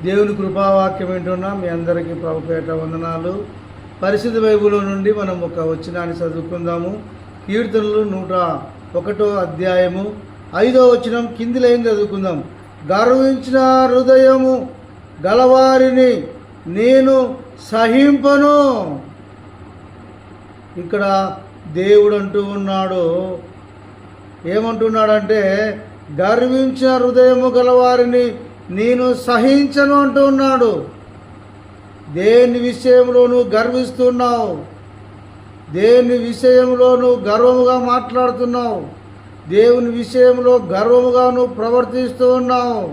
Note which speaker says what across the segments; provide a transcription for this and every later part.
Speaker 1: దేవుని కృపావాక్యం వింటున్నాం. మీ అందరికీ ప్రభుపేట వందనాలు. పరిశుద్ధ బైబిల్లో నుండి మనం ఒక వచనాన్ని చదువుకుందాము. కీర్తనలు 101వ అధ్యాయము 5వ వచనం కింది లైన్ చదువుకుందాం. గర్వించిన హృదయము గలవారిని నేను సహింపను. ఇక్కడ దేవుడు అంటూ ఉన్నాడు, ఏమంటున్నాడంటే గర్వించిన హృదయము గలవారిని నేను సహించను అంటూ ఉన్నాడు. దేని విషయంలో నువ్వు గర్విస్తున్నావు? దేని విషయంలో నువ్వు గర్వముగా మాట్లాడుతున్నావు? దేవుని విషయంలో గర్వముగా నువ్వు ప్రవర్తిస్తూ ఉన్నావు.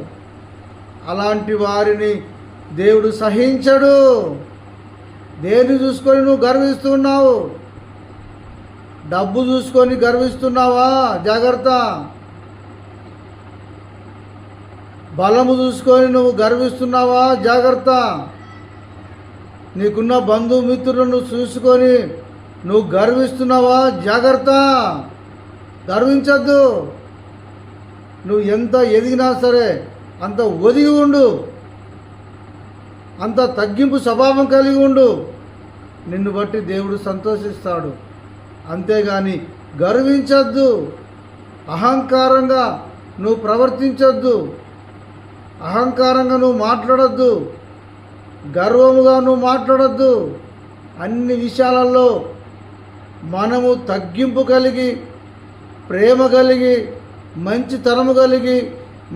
Speaker 1: అలాంటి వారిని దేవుడు సహించడు. దేన్ని చూసుకొని నువ్వు గర్విస్తున్నావు? డబ్బు చూసుకొని గర్విస్తున్నావా? జాగ్రత్త. బలము చూసుకొని నువ్వు గర్విస్తున్నావా? జాగ్రత్త. నీకున్న బంధుమిత్రులను చూసుకొని నువ్వు గర్విస్తున్నావా? జాగ్రత్త. గర్వించద్దు. నువ్వు ఎంత ఎదిగినా సరే అంత ఒదిగి ఉండు, అంత తగ్గింపు స్వభావం కలిగి ఉండు. నిన్ను బట్టి దేవుడు సంతోషిస్తాడు. అంతేగాని గర్వించద్దు. అహంకారంగా నువ్వు ప్రవర్తించద్దు. అహంకారంగా నువ్వు మాట్లాడద్దు. గర్వముగా నువ్వు మాట్లాడద్దు. అన్ని విషయాలలో మనము తగ్గింపు కలిగి, ప్రేమ కలిగి, మంచితనము కలిగి,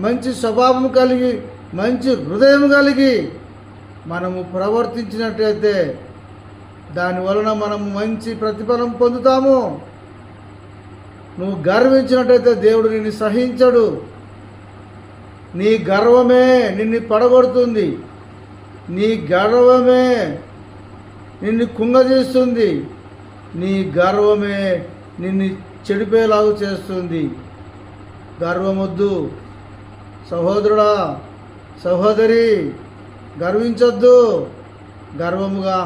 Speaker 1: మంచి స్వభావం కలిగి, మంచి హృదయం కలిగి మనము ప్రవర్తించినట్లయితే దానివలన మనము మంచి ప్రతిఫలం పొందుతాము. నువ్వు గర్వించినట్టయితే దేవుడు నిన్ను సహించడు. నీ గర్వమే నిన్ను పడగొడుతుంది. నీ గర్వమే నిన్ను కుంగజేస్తుంది. నీ గర్వమే నిన్ను చెడిపోయేలాగా చేస్తుంది. గర్వమొద్దు. సహోదరుడా, సహోదరి, గర్వించొద్దు. గర్వముగా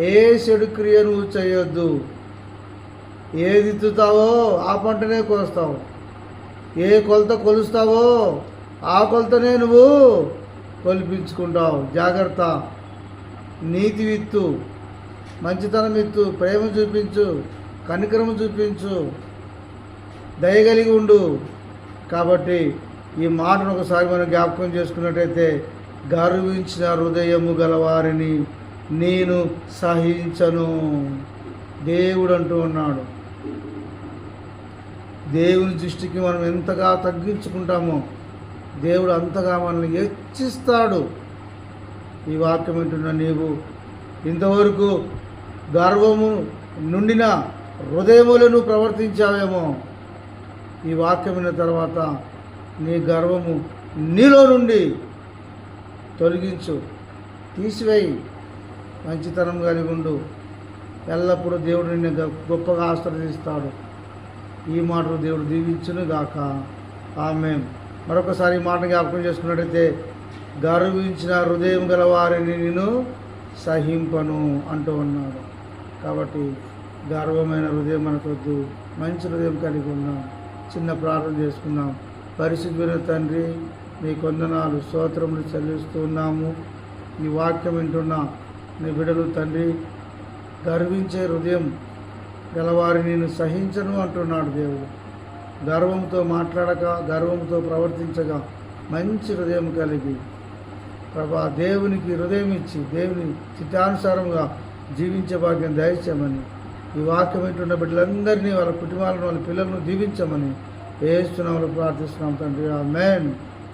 Speaker 1: ఏ చెడు క్రియ నువ్వు చేయొద్దు. ఏది ఎత్తుతావో ఆ పంటనే కోస్తావు. ఏ కొలత కొలుస్తావో ఆ కొలతనే నువ్వు కొలిపించుకుంటావు. జాగ్రత్త. నీతి విత్తు, మంచితనం విత్తు, ప్రేమ చూపించు, కనికరము చూపించు, దయగలిగి ఉండు. కాబట్టి ఈ మాటను ఒకసారి మనం జ్ఞాపకం చేసుకున్నట్టయితే గర్వించిన హృదయము గలవారిని నేను సహించను దేవుడు అంటూ ఉన్నాడు. దేవుని దృష్టికి మనం ఎంతగా తగ్గించుకుంటామో దేవుడు అంతగా మనల్ని హెచ్చిస్తాడు. ఈ వాక్యం వింటున్న నీవు ఇంతవరకు గర్వము నుండిన హృదయములను ప్రవర్తించావేమో, ఈ వాక్యం విన్న తర్వాత నీ గర్వము నీలో నుండి తొలగించు, తీసివేయి. మంచితనం కలిగి ఉండు. ఎల్లప్పుడూ దేవుడు నిన్ను గొప్పగా ఆశీర్వదిస్తాడు. ఈ మాటలు దేవుడు దీవించును గాక. ఆమేన్. మరొకసారి ఈ మాట జ్ఞాపకం చేసుకున్నట్టయితే గర్వించిన హృదయం గల వారిని నేను సహింపను అంటూ ఉన్నాడు. కాబట్టి గర్వమైన హృదయం మనకొద్దు. మంచి హృదయం కలిగి ఉన్నాం. చిన్న ప్రార్థన చేసుకున్నాం. పరిశుద్ధుల తండ్రి, నీ వందనాలు, స్తోత్రములు చెల్లిస్తూ ఉన్నాము. ఈ వాక్యం వింటున్న నీ బిడ్డలు తండ్రి, గర్వించే హృదయం గలవారిని నేను సహించను అంటున్నాడు దేవుడు. గర్వంతో మాట్లాడక, గర్వంతో ప్రవర్తించగా మంచి హృదయం కలిగి ప్రభా దేవునికి హృదయం ఇచ్చి దేవుని చిత్తానుసారంగా జీవించే భాగ్యం దయచేయమని, ఈ వాక్యం వింటున్న బిడ్డలందరినీ, వాళ్ళ కుటుంబాలను, వాళ్ళ పిల్లలను దీవించమని యేసు నామములో ప్రార్థిస్తున్నాం తండ్రి. ఆమేన్.